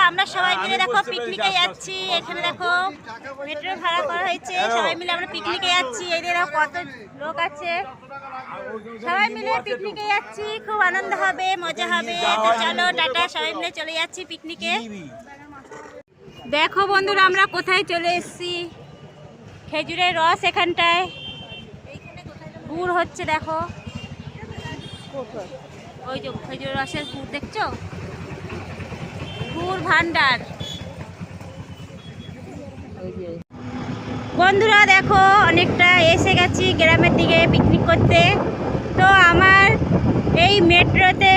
আমরা সবাই মিলে দেখো পিকনিকে যাচ্ছি। এখানে দেখো মেট্রো ভাড়া করা হয়েছে, সবাই মিলে আমরা পিকনিকে যাচ্ছি। এই দেখো কত লোক আছে, সবাই মিলে পিকনিকে যাচ্ছি, খুব আনন্দ হবে, মজা হবে। তো চলো টাটা, সবাই মিলে চলে যাচ্ছি পিকনিকে। দেখো বন্ধুরা আমরা কোথায় চলে এসেছি, খেজুরের রস এখানটায় গুড় হচ্ছে। দেখো ওই যে খেজুরের রসের গুড় দেখছো, গুড় ভান্ডার। বন্ধুরা দেখো অনেকটা এসে গেছি গ্রামের দিকে পিকনিক করতে। তো আমার এই মেট্রোতে